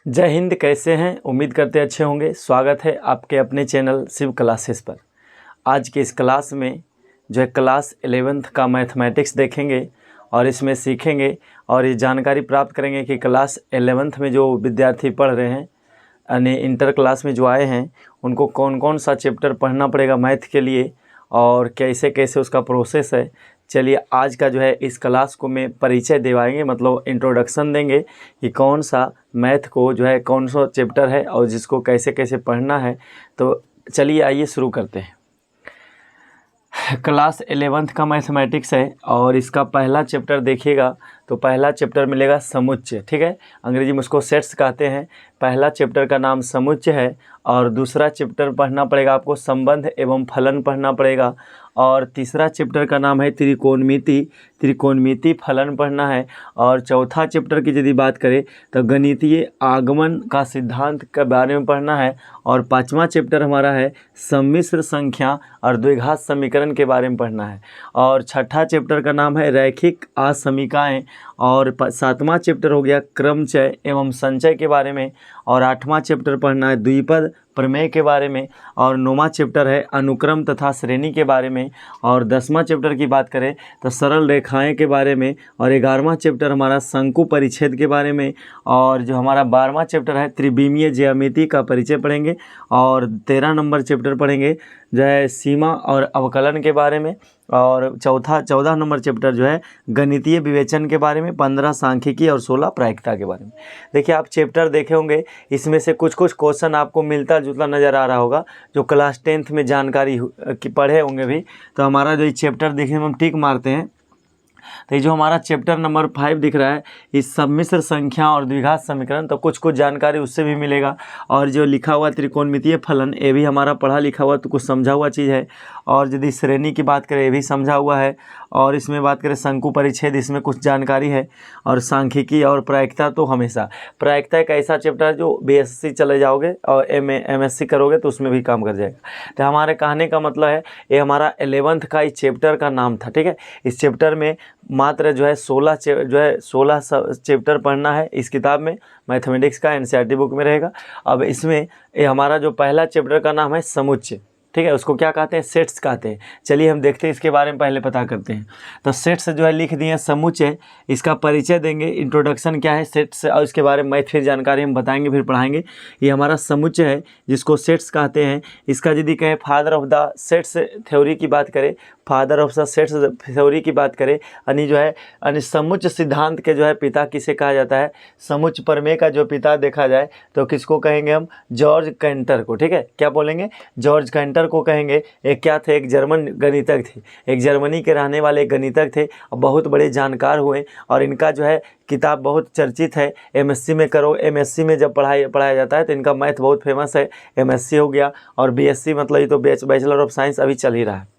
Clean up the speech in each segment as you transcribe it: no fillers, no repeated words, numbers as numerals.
जय हिंद। कैसे हैं? उम्मीद करते अच्छे होंगे। स्वागत है आपके अपने चैनल शिव क्लासेस पर। आज के इस क्लास में जो है क्लास 11th का मैथमेटिक्स देखेंगे और इसमें सीखेंगे और ये जानकारी प्राप्त करेंगे कि क्लास 11th में जो विद्यार्थी पढ़ रहे हैं यानी इंटर क्लास में जो आए हैं उनको कौन कौन सा चैप्टर पढ़ना पड़ेगा मैथ के लिए और कैसे कैसे उसका प्रोसेस है। चलिए आज का जो है इस क्लास को मैं परिचय दिवाएंगे, मतलब इंट्रोडक्शन देंगे कि कौन सा मैथ को जो है कौन सा चैप्टर है और जिसको कैसे कैसे पढ़ना है। तो चलिए आइए शुरू करते हैं। क्लास 11th का मैथमेटिक्स है और इसका पहला चैप्टर देखिएगा तो पहला चैप्टर मिलेगा समुच्चय। ठीक है, अंग्रेजी में उसको सेट्स कहते हैं। पहला चैप्टर का नाम समुच्चय है और दूसरा चैप्टर पढ़ना पड़ेगा आपको संबंध एवं फलन पढ़ना पड़ेगा और तीसरा चैप्टर का नाम है त्रिकोणमिति फलन पढ़ना है और चौथा चैप्टर की यदि बात करें तो गणितीय आगमन का सिद्धांत के बारे में पढ़ना है और पांचवा चैप्टर हमारा है सम्मिश्र संख्या और द्विघात समीकरण के बारे में पढ़ना है और छठा चैप्टर का नाम है रैखिक असमीकाएं और सातवां चैप्टर हो गया क्रमचय एवं संचय के बारे में और आठवां चैप्टर पढ़ना है द्विपद प्रमेय के बारे में और नौवां चैप्टर है अनुक्रम तथा श्रेणी के बारे में और 10वां चैप्टर की बात करें तो सरल रेखाएं के बारे में और 11वां चैप्टर हमारा शंकु परिच्छेद के बारे में और जो हमारा 12वां चैप्टर है त्रिविमीय ज्यामिति का परिचय पढ़ेंगे और 13 नंबर चैप्टर पढ़ेंगे जो है सीमा और अवकलन के बारे में और 14 नंबर चैप्टर जो है गणितीय विवेचन के बारे में, 15 सांख्यिकी और 16 प्रायिकता के बारे में। देखिए आप चैप्टर देखे होंगे, इसमें से कुछ क्वेश्चन आपको मिलता जुलता नज़र आ रहा होगा जो क्लास 10th में जानकारी की पढ़े होंगे भी। तो हमारा जो चैप्टर देखने में हम टिक मारते हैं तो ये जो हमारा चैप्टर नंबर 5 दिख रहा है इस सम्मिश्र संख्या और द्विघात समीकरण, तो कुछ जानकारी उससे भी मिलेगा और जो लिखा हुआ त्रिकोणमितीय फलन ये भी हमारा पढ़ा लिखा हुआ तो कुछ समझा हुआ चीज़ है और यदि श्रेणी की बात करें ये भी समझा हुआ है और इसमें बात करें शंकु परिच्छेद इसमें कुछ जानकारी है और सांख्यिकी और प्रायिकता। तो हमेशा प्रायिकता एक ऐसा चैप्टर है जो बीएससी चले जाओगे और एमएससी करोगे तो उसमें भी काम कर जाएगा। तो हमारे कहने का मतलब है ये हमारा 11th का इस चैप्टर का नाम था। ठीक है, इस चैप्टर में मात्र जो है 16 चैप्टर पढ़ना है इस किताब में, मैथमेटिक्स का एनसीईआरटी बुक में रहेगा। अब इसमें ये हमारा जो पहला चैप्टर का नाम है समुच्चय। ठीक है, उसको क्या कहते हैं? सेट्स कहते हैं। चलिए हम देखते हैं इसके बारे में, पहले पता करते हैं। तो सेट्स जो है लिख दिए समुच्चय, इसका परिचय देंगे, इंट्रोडक्शन क्या है सेट्स और इसके बारे में मैथ फिर जानकारी हम बताएंगे फिर पढ़ाएंगे। ये हमारा समुच्चय है जिसको सेट्स कहते हैं। इसका यदि कहें father of the sets theory की बात करें, father of the sets theory की बात करें यानी जो है यानी समुच्चय सिद्धांत के जो है पिता किसे कहा जाता है? समुच्चय प्रमेय का जो पिता देखा जाए तो किसको कहेंगे हम? जॉर्ज कैंटर को। ठीक है, क्या बोलेंगे? जॉर्ज कैंटर को कहेंगे। एक क्या थे? एक जर्मन गणितज्ञ थे, एक जर्मनी के रहने वाले एक गणितज्ञ थे और बहुत बड़े जानकार हुए और इनका जो है किताब बहुत चर्चित है। एमएससी में करो, एमएससी में जब पढ़ाया जाता है तो इनका मैथ बहुत फेमस है। एमएससी हो गया और बीएससी मतलब ये तो बैचलर ऑफ साइंस अभी चल ही रहा है।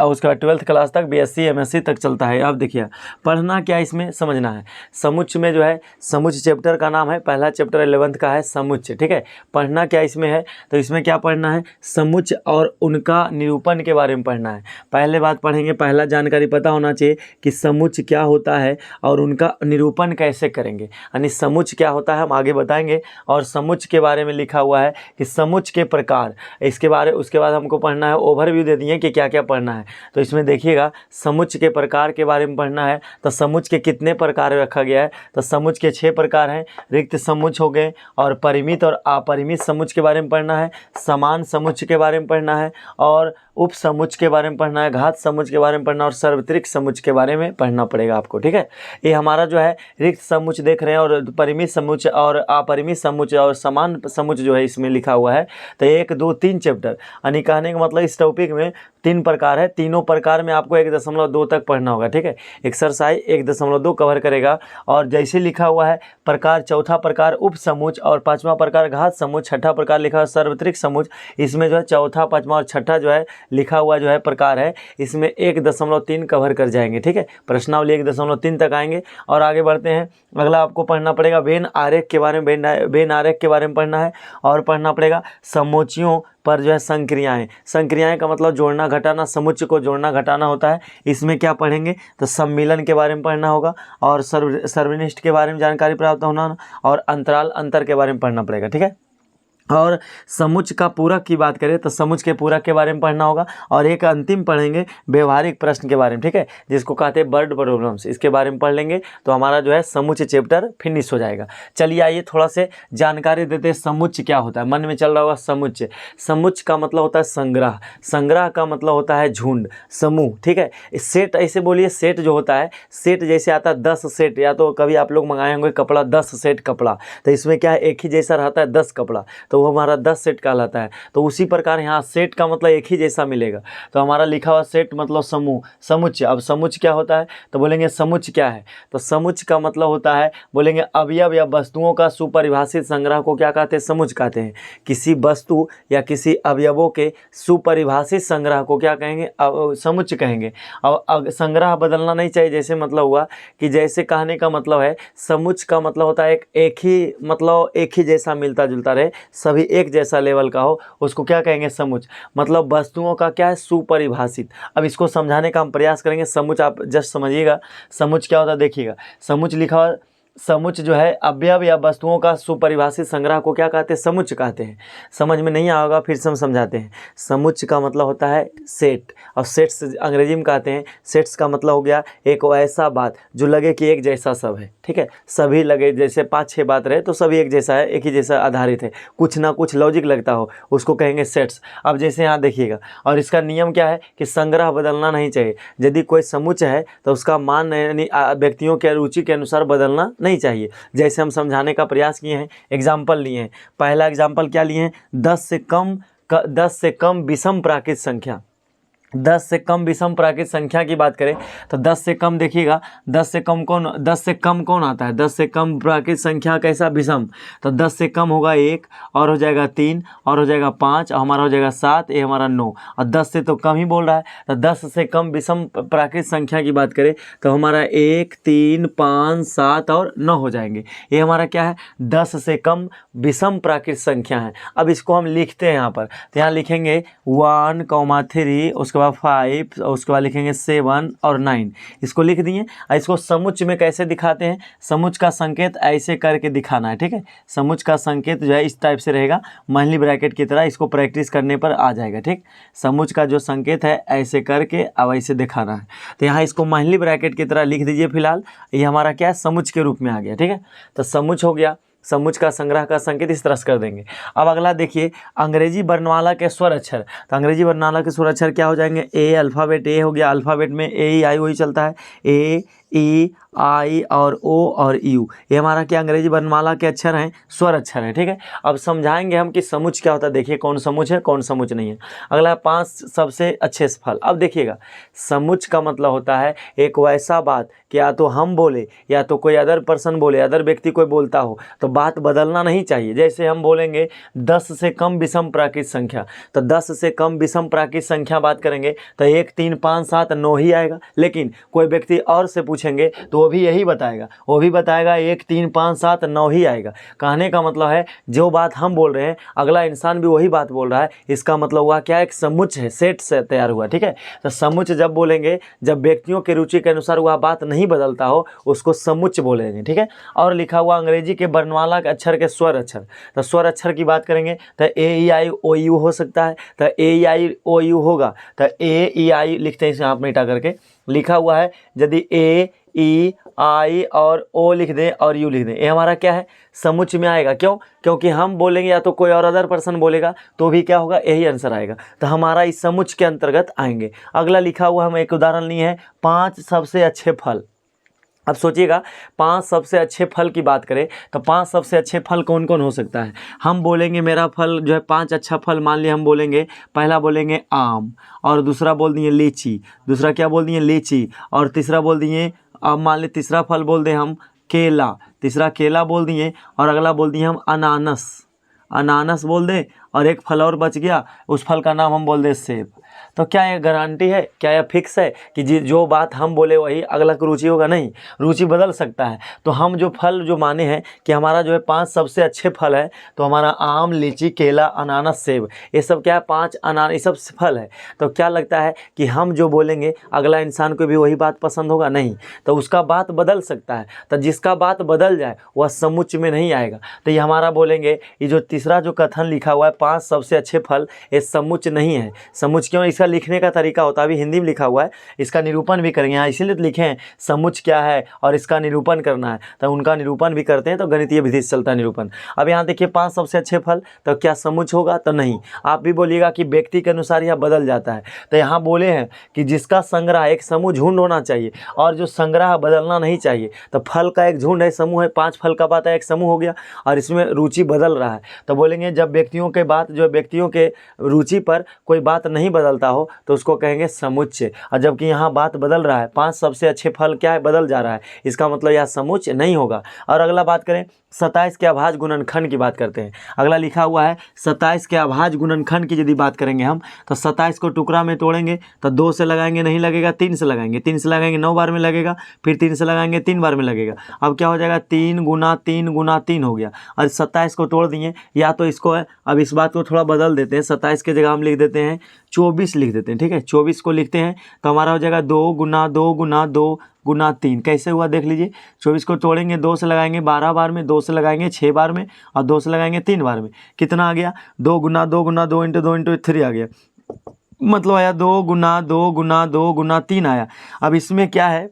उसका 12th क्लास तक बीएससी एमएससी तक चलता है। अब देखिए पढ़ना क्या इसमें समझना है। समुच्चय में जो है समुच्चय चैप्टर का नाम है, पहला चैप्टर 11th का है समुच्चय। ठीक है, पढ़ना क्या इसमें है तो इसमें क्या पढ़ना है? समुच्चय और उनका निरूपण के बारे में पढ़ना है। पहले बात पढ़ेंगे, पहला जानकारी पता होना चाहिए कि समुच्चय क्या होता है और उनका निरूपण कैसे करेंगे, यानी समुच्चय क्या होता है हम आगे बताएंगे। और समुच्चय के बारे में लिखा हुआ है कि समुच्चय के प्रकार, इसके बारे उसके बाद हमको पढ़ना है, ओवरव्यू दे दिए कि क्या क्या पढ़ना है। तो इसमें देखिएगा समुच्चय के प्रकार के बारे में पढ़ना है। तो समुच्चय के कितने प्रकार रखा गया है? तो समुच्चय के 6 प्रकार हैं। रिक्त समुच्चय हो गए और परिमित और अपरिमित समुच्चय के बारे में पढ़ना है, समान समुच्चय के बारे में पढ़ना है और उप समुच्चय के बारे में पढ़ना है, घात समुच्चय के बारे में पढ़ना और सार्वत्रिक समुच्चय के बारे में पढ़ना पड़ेगा आपको। ठीक है, ये हमारा जो है रिक्त समुच्चय देख रहे हैं और परिमित समुच्चय और अपरिमित समुच्चय और समान समुच्चय जो है इसमें लिखा हुआ है। तो 1, 2, 3 चैप्टर यानी कहने का मतलब इस टॉपिक में 3 प्रकार है, तीनों प्रकार में आपको 1.2 तक पढ़ना होगा। ठीक है, एक्सरसाइज 1.2 कवर करेगा और जैसे लिखा हुआ है प्रकार, चौथा प्रकार उप समुच्चय और 5वां प्रकार घात समुच्चय, छठा प्रकार लिखा है सार्वत्रिक समुच्चय। इसमें जो है चौथा, 5वां और छठा जो है लिखा हुआ जो है प्रकार है इसमें 1.3 कवर कर जाएंगे। ठीक है, प्रश्नावली 1.3 तक आएंगे और आगे बढ़ते हैं। अगला आपको पढ़ना पड़ेगा वेन आरेख के बारे में, वेन आरेख के बारे में पढ़ना है और पढ़ना पड़ेगा समुच्चयों पर जो है संक्रियाएं। संक्रियाएं का मतलब जोड़ना घटाना, समुच्चय को जोड़ना घटाना होता है। इसमें क्या पढ़ेंगे तो सम्मिलन के बारे में पढ़ना होगा और सर्वनिष्ठ के बारे में जानकारी प्राप्त होना और अंतराल अंतर के बारे में पढ़ना पड़ेगा, ठीक है। और समुच्चय का पूरक की बात करें तो समुच्चय के पूरक के बारे में पढ़ना होगा और एक अंतिम पढ़ेंगे व्यवहारिक प्रश्न के बारे में, ठीक है, जिसको कहते हैं वर्ड प्रॉब्लम्स। इसके बारे में पढ़ लेंगे तो हमारा जो है समुच्चय चैप्टर फिनिश हो जाएगा। चलिए आइए थोड़ा से जानकारी देते हैं समुच्चय क्या होता है। मन में चल रहा होगा समुच्चय, समुच्चय का मतलब होता है संग्रह, संग्रह का मतलब होता है झुंड, समूह, ठीक है। सेट ऐसे बोलिए, सेट जो होता है, सेट जैसे आता है 10 सेट, या तो कभी आप लोग मंगाए होंगे कपड़ा 10 सेट कपड़ा, तो इसमें क्या है एक ही जैसा रहता है 10 कपड़ा, तो वो हमारा 10 सेट कहलाता है। तो उसी प्रकार यहाँ सेट का मतलब एक ही जैसा मिलेगा, तो हमारा लिखा हुआ सेट मतलब समूह, समुच्चय। अब समुच्चय क्या होता है तो बोलेंगे समुच्चय क्या है, तो समुच्चय का मतलब होता है बोलेंगे अवयव या वस्तुओं का सुपरिभाषित संग्रह को क्या कहते हैं, समुच्चय कहते हैं। किसी वस्तु या किसी अवयवों के सुपरिभाषित संग्रह को क्या कहेंगे, समुच्चय कहेंगे। अब संग्रह बदलना नहीं चाहिए, जैसे मतलब हुआ कि जैसे कहने का मतलब है समुच्चय का मतलब होता है एक ही मतलब एक ही जैसा मिलता जुलता रहे, सभी एक जैसा लेवल का हो, उसको क्या कहेंगे समुच्चय। मतलब वस्तुओं का क्या है सुपरिभाषित। अब इसको समझाने का हम प्रयास करेंगे। समुच्चय आप जस्ट समझिएगा, समुच्चय क्या होता है देखिएगा। समुच्चय लिखा हुआ, समुच्चय जो है अवयव या वस्तुओं का सुपरिभाषित संग्रह को क्या कहते हैं, समुच्चय कहते हैं। समझ में नहीं आएगा फिर से हम समझाते हैं। समुच्चय का मतलब होता है सेट, और सेट्स अंग्रेजी में कहते हैं। सेट्स का मतलब हो गया एक ऐसा बात जो लगे कि एक जैसा सब है, ठीक है, सभी लगे, जैसे 5-6 बात रहे तो सभी एक जैसा है, एक ही जैसा आधारित है, कुछ ना कुछ लॉजिक लगता हो, उसको कहेंगे सेट्स। अब जैसे यहाँ देखिएगा, और इसका नियम क्या है कि संग्रह बदलना नहीं चाहिए। यदि कोई समुच्चय है तो उसका मान यानी व्यक्तियों के रुचि के अनुसार बदलना नहीं चाहिए। जैसे हम समझाने का प्रयास किए हैं, एग्जाम्पल लिए हैं। पहला एग्जाम्पल क्या लिए हैं, 10 से कम विषम प्राकृत संख्या। 10 से कम विषम प्राकृत संख्या की बात करें तो 10 से कम देखिएगा, 10 से कम कौन आता है, 10 से कम प्राकृत संख्या कैसा विषम, तो 10 से कम होगा 1 और हो जाएगा 3 और हो जाएगा 5 और हमारा हो जाएगा 7, ये हमारा 9, और 10 से तो कम ही बोल रहा है। तो 10 से कम विषम प्राकृत संख्या की बात करें तो हमारा 1, 3, 5, 7 और 9 हो जाएंगे। ये हमारा क्या है, 10 से कम विषम प्राकृत संख्या है। अब इसको हम लिखते हैं यहाँ पर, तो यहाँ लिखेंगे 1, 3, उसके 5, और उसके बाद लिखेंगे 7 और 9, इसको लिख दिए। और इसको समुच्चय में कैसे दिखाते हैं, समुच्चय का संकेत ऐसे करके दिखाना है, ठीक है। समुच्चय का संकेत जो है इस टाइप से रहेगा, मंथली ब्रैकेट की तरह, इसको प्रैक्टिस करने पर आ जाएगा, ठीक। समुच्चय का जो संकेत है ऐसे करके अब ऐसे दिखाना है। तो यहाँ इसको मंथली ब्रैकेट की तरह लिख दीजिए। फिलहाल ये हमारा क्या है, समुच्चय के रूप में आ गया, ठीक है। तो समुच्चय हो गया, समुच्चय का संग्रह का संकेत इस तरह से कर देंगे। अब अगला देखिए, अंग्रेजी वर्णमाला के स्वर अक्षर। तो अंग्रेजी वर्णमाला के स्वर अक्षर क्या हो जाएंगे, ए, अल्फ़ाबेट ए हो गया, अल्फ़ाबेट में ए ई आई ओ ही चलता है, ए ई आई और ओ और यू, ये हमारा क्या अंग्रेजी वर्णमाला के अक्षर हैं, स्वर अक्षर हैं, ठीक है। अब समझाएंगे हम कि समुच्चय क्या होता है। देखिए कौन समुच्चय है कौन समुच्चय नहीं है। अगला 5 सबसे अच्छे फल। अब देखिएगा, समुच्चय का मतलब होता है एक वैसा बात कि या तो हम बोले या तो कोई अदर पर्सन बोले, अदर व्यक्ति कोई बोलता हो, तो बात बदलना नहीं चाहिए। जैसे हम बोलेंगे 10 से कम विषम प्राकृत संख्या, तो 10 से कम विषम प्राकृत संख्या बात करेंगे तो 1, 3, 5, 7, 9 ही आएगा। लेकिन कोई व्यक्ति और से पूछेंगे तो वो भी यही बताएगा, 1, 3, 5, 7, 9 ही आएगा। कहने का मतलब है जो बात हम बोल रहे हैं अगला इंसान भी वही बात बोल रहा है, इसका मतलब हुआ क्या, एक समुच्चय है, सेट से तैयार हुआ, ठीक है। तो समुच्चय जब बोलेंगे जब व्यक्तियों के रुचि के अनुसार वह बात नहीं बदलता हो, उसको समुच्चय बोलेंगे, ठीक है। और लिखा हुआ अंग्रेजी के वर्णमाला के अक्षर के स्वर अक्षर, तो स्वर अक्षर की बात करेंगे तो ए ई आई ओ यू हो सकता है। तो ए ई आई ओ यू होगा तो ए ई आई लिखते हैं, इसे आप मिटा करके लिखा हुआ है। यदि ए ई आई और ओ लिख दें और यू लिख दें, ये हमारा क्या है, समुच्चय में आएगा। क्यों, क्योंकि हम बोलेंगे या तो कोई और अदर पर्सन बोलेगा तो भी क्या होगा, यही आंसर आएगा। तो हमारा इस समुच्चय के अंतर्गत आएंगे। अगला लिखा हुआ हम एक उदाहरण लिए हैं, 5 सबसे अच्छे फल। अब सोचिएगा 5 सबसे अच्छे फल की बात करें तो 5 सबसे अच्छे फल कौन कौन हो सकता है। हम बोलेंगे मेरा फल जो है 5 अच्छा फल, मान लिया हम बोलेंगे, पहला बोलेंगे आम, और दूसरा बोल दिए लीची, दूसरा क्या बोल दिए लीची, और तीसरा बोल दिए, अब मान ली तीसरा फल बोल दें हम केला, तीसरा केला बोल दिए, और अगला बोल दिए हम अनानस, अनानस बोल दें, और एक फल और बच गया, उस फल का नाम हम बोल दें सेब। तो क्या ये गारंटी है, क्या यह फिक्स है कि जो बात हम बोले वही अगला को रुचि होगा? नहीं, रुचि बदल सकता है। तो हम जो फल जो माने हैं कि हमारा जो है 5 सबसे अच्छे फल है, तो हमारा आम, लीची, केला, अनानास, सेब, ये सब क्या है 5 ये सब फल है। तो क्या लगता है कि हम जो बोलेंगे अगला इंसान को भी वही बात पसंद होगा? नहीं, तो उसका बात बदल सकता है। तो जिसका बात बदल जाए वह समुच्चय में नहीं आएगा। तो ये हमारा बोलेंगे ये जो तीसरा जो कथन लिखा हुआ है 5 सबसे अच्छे फल, ये समुच्चय नहीं है। समुच्चय क्यों? इसका लिखने का तरीका होता है, अभी हिंदी में लिखा हुआ है, इसका निरूपण भी करेंगे। यहाँ इसीलिए तो लिखे हैं समुच्चय क्या है और इसका निरूपण करना है, तो उनका निरूपण भी करते हैं। तो गणितीय विधि से चलता है निरूपण। अब यहाँ देखिए 5 सबसे अच्छे फल, तो क्या समुच्चय होगा? तो नहीं। आप भी बोलिएगा कि व्यक्ति के अनुसार यह बदल जाता है। तो यहाँ बोले हैं कि जिसका संग्रह एक समूह झुंड होना चाहिए और जो संग्रह बदलना नहीं चाहिए। तो फल का एक झुंड है, समूह है, 5 फल का बात है, एक समूह हो गया, और इसमें रुचि बदल रहा है। तो बोलेंगे जब व्यक्तियों के बात जो व्यक्तियों के रुचि पर कोई बात नहीं बदलता हो तो उसको कहेंगे समुच्चय। और जबकि यहाँ बात बदल रहा है, 5 सबसे अच्छे फल क्या है, बदल जा रहा है, इसका मतलब यह समुच्चय नहीं होगा। और अगला बात करें 27 के अभाज्य गुणनखंड की बात करते हैं। अगला लिखा हुआ है 27 के अभाज्य गुणनखंड की यदि बात करेंगे हम, तो 27 को टुकड़ा में तोड़ेंगे तो 2 से लगाएंगे नहीं लगेगा, 3 से लगाएंगे, 3 से लगाएंगे 9 बार में लगेगा, फिर 3 से लगाएंगे 3 बार में लगेगा। अब क्या हो जाएगा 3 गुना 3 गुना 3 हो गया। और 27 को तोड़ दिए, या तो इसको है, अब इस बात को थोड़ा बदल देते हैं, 27 के जगह हम लिख देते हैं 24 लिख देते हैं। ठीक है, 24 को लिखते हैं तो हमारा हो जाएगा 2 गुना 2 गुना 2 गुना 3। कैसे हुआ देख लीजिए, 24 को तोड़ेंगे, 2 से लगाएंगे 12 बार में, 2 से लगाएंगे 6 बार में, और 2 से लगाएंगे 3 बार में। कितना आ गया? 2 गुना 2 गुना 2 इंटू 2 इंटू 3 आ गया, मतलब आया 2 गुना 2 गुना 2 गुना 3 आया। अब इसमें क्या है,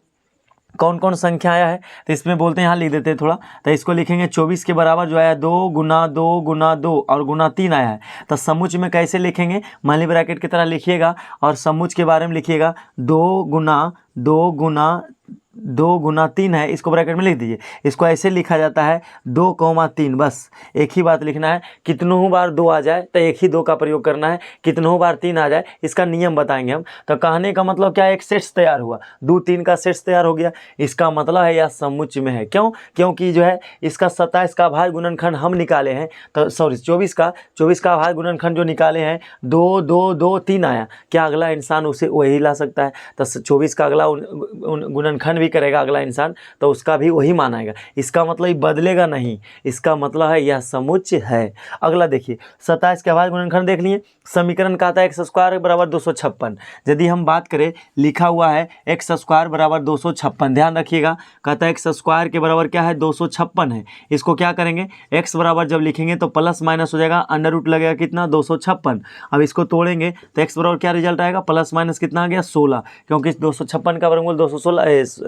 कौन कौन संख्या आया है, तो इसमें बोलते हैं, यहाँ लिख देते हैं थोड़ा, तो इसको लिखेंगे 24 के बराबर जो आया 2 गुना 2 गुना 2 और गुना 3 आया है। तो समुच्चय में कैसे लिखेंगे, माइनस ब्रैकेट की तरह लिखिएगा, और समुच्चय के बारे में लिखिएगा 2 गुना 2 गुना 2 गुना 3 है, इसको ब्रैकेट में लिख दीजिए। इसको ऐसे लिखा जाता है 2,3, बस एक ही बात लिखना है। कितनों बार 2 आ जाए तो एक ही 2 का प्रयोग करना है, कितनों बार 3 आ जाए इसका नियम बताएंगे हम। तो कहने का मतलब क्या है, एक सेट्स तैयार हुआ, 2 3 का सेट्स तैयार हो गया, इसका मतलब है यह समुच्चय में है। क्यों? क्योंकि जो है इसका 27 का अभाज्य गुणनखंड हम निकाले हैं, तो सॉरी 24 का अभाज्य गुणनखंड जो निकाले हैं 2 2 2 3 आया। क्या अगला इंसान उसे वही ला सकता है? तो 24 का अगला गुणनखंड भी करेगा अगला इंसान, तो उसका भी वही मानाएगा। इसका मतलब बदलेगा नहीं, इसका मतलब है यह समुच्चय है। अगला देखिए 27 के अभाज्य गुणनखंड देख लिए। समीकरण कहता है x स्क्वायर बराबर 256। यदि हम बात करें, लिखा हुआ है x स्क्वायर बराबर 256, ध्यान रखिएगा, कहता है x स्क्वायर के बराबर क्या है, 256 है। इसको क्या करेंगे, x बराबर जब लिखेंगे तो प्लस माइनस हो जाएगा, अंडर रूट लगेगा कितना, 256। अब इसको तोड़ेंगे तो x बराबर क्या रिजल्ट आएगा, प्लस माइनस कितना आ गया, 16, क्योंकि 256 का वर्गमूल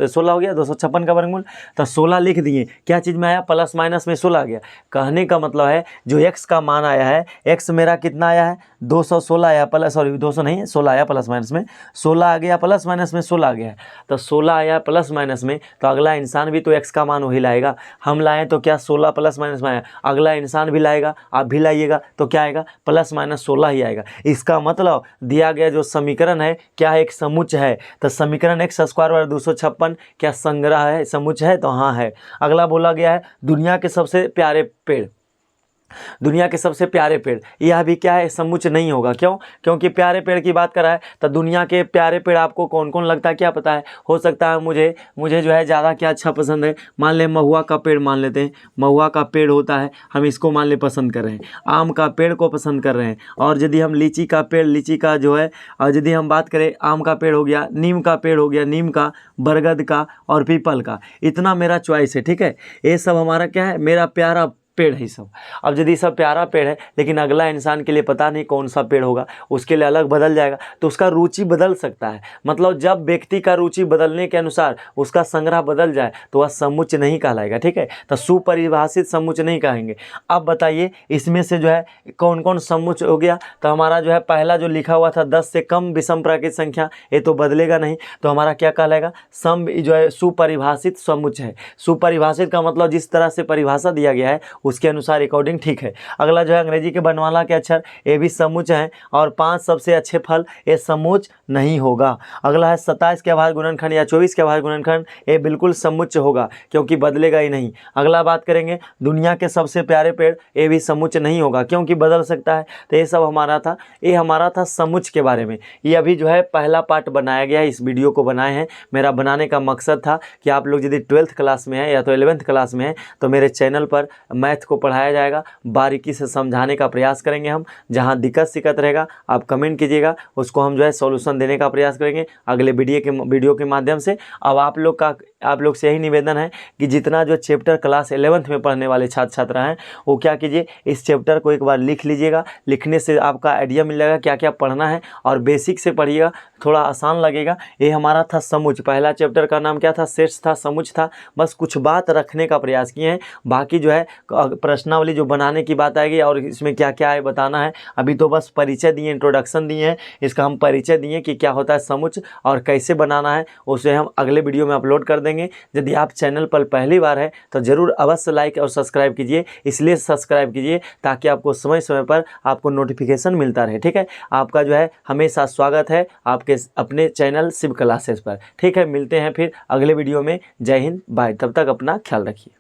16 हो गया, 256 का वर्गमूल, तो 16 लिख दिए। क्या चीज़ में आया, प्लस माइनस में 16 आ गया। कहने का मतलब है जो x का मान आया है, x मेरा कितना आया है, 216 आया, प्लस सॉरी 200 नहीं, 16 आया, प्लस माइनस में 16 आ गया, प्लस माइनस में 16 आ गया। तो 16 आया प्लस माइनस में, तो अगला इंसान भी तो x का मान वही लाएगा। हम लाएँ तो क्या 16 प्लस माइनस में आया, अगला इंसान भी लाएगा, आप भी लाइएगा, तो क्या आएगा, प्लस माइनस 16 ही आएगा। इसका मतलब दिया गया जो समीकरण है क्या है, एक समुच्चय है। तो समीकरण x स्क्वायर बराबर 256 क्या संग्रह है, समुच्चय है? तो हाँ है। अगला बोला गया है दुनिया के सबसे प्यारे पेड़, दुनिया के सबसे प्यारे पेड़, यह भी क्या है, समुच्चय नहीं होगा। क्यों? क्योंकि प्यारे पेड़ की बात करा है, तो दुनिया के प्यारे पेड़ आपको कौन कौन लगता है, क्या पता है? हो सकता है मुझे जो है ज़्यादा क्या अच्छा पसंद है, मान ले महुआ का पेड़ मान लेते हैं, महुआ का पेड़ होता है, हम इसको मान ले पसंद कर रहे हैं, आम का पेड़ को पसंद कर रहे हैं, और यदि हम लीची का पेड़, लीची का जो है, और यदि हम बात करें आम का पेड़ हो गया, नीम का पेड़ हो गया, नीम का, बरगद का और पीपल का, इतना मेरा चॉइस है। ठीक है, ये सब हमारा क्या है, मेरा प्यारा पेड़ है सब। अब यदि सब प्यारा पेड़ है, लेकिन अगला इंसान के लिए पता नहीं कौन सा पेड़ होगा, उसके लिए अलग बदल जाएगा, तो उसका रुचि बदल सकता है। मतलब जब व्यक्ति का रुचि बदलने के अनुसार उसका संग्रह बदल जाए तो वह समुच्चय नहीं कहलाएगा। ठीक है, तो सुपरिभाषित समुच्चय नहीं कहेंगे। अब बताइए इसमें से जो है कौन कौन समुच्चय हो गया, तो हमारा जो है पहला जो लिखा हुआ था 10 से कम विषम प्राकृत संख्या, ये तो बदलेगा नहीं, तो हमारा क्या कहलाएगा, सम जो है सुपरिभाषित समुच्चय है। सुपरिभाषित का मतलब जिस तरह से परिभाषा दिया गया है उसके अनुसार अकॉर्डिंग ठीक है। अगला जो है अंग्रेजी के वर्णमाला के अक्षर ये भी समुच्च हैं और 5 सबसे अच्छे फल ये समुच्च नहीं होगा। अगला है 27 के अभाज्य गुणनखंड या 24 के अभाज्य गुणनखंड, ये बिल्कुल समुच्च होगा क्योंकि बदलेगा ही नहीं। अगला बात करेंगे दुनिया के सबसे प्यारे पेड़, ये भी समुच्च नहीं होगा क्योंकि बदल सकता है। तो ये सब हमारा था, ये हमारा था समुच्च के बारे में। ये अभी जो है पहला पार्ट बनाया गया है, इस वीडियो को बनाए हैं। मेरा बनाने का मकसद था कि आप लोग यदि 12th क्लास में है या तो 11th क्लास में है तो मेरे चैनल पर मैथ को पढ़ाया जाएगा, बारीकी से समझाने का प्रयास करेंगे हम। जहाँ दिक्कत सिक्कत रहेगा आप कमेंट कीजिएगा, उसको हम जो है सॉल्यूशन देने का प्रयास करेंगे अगले वीडियो के माध्यम से। अब आप लोग से यही निवेदन है कि जितना जो चैप्टर क्लास 11th में पढ़ने वाले छात्र छात्रा हैं वो क्या कीजिए, इस चैप्टर को एक बार लिख लीजिएगा। लिखने से आपका आइडिया मिल जाएगा क्या क्या पढ़ना है और बेसिक से पढ़िएगा, थोड़ा आसान लगेगा। ये हमारा था समुच्च, पहला चैप्टर का नाम क्या था, सेट्स था, समुच्च था। बस कुछ बात रखने का प्रयास किए हैं, बाकी जो है प्रश्नावली जो बनाने की बात आएगी और इसमें क्या क्या है बताना है। अभी तो बस परिचय दिए, इंट्रोडक्शन दिए हैं, इसका हम परिचय दिए कि क्या होता है समुच्च और कैसे बनाना है, उसे हम अगले वीडियो में अपलोड कर देंगे। यदि आप चैनल पर पहली बार है तो ज़रूर अवश्य लाइक और सब्सक्राइब कीजिए, इसलिए सब्सक्राइब कीजिए ताकि आपको समय समय पर आपको नोटिफिकेशन मिलता रहे। ठीक है, आपका जो है हमेशा स्वागत है आपके अपने चैनल शिव क्लासेस पर। ठीक है, मिलते हैं फिर अगले वीडियो में। जय हिंद, बाय। तब तक अपना ख्याल रखिए।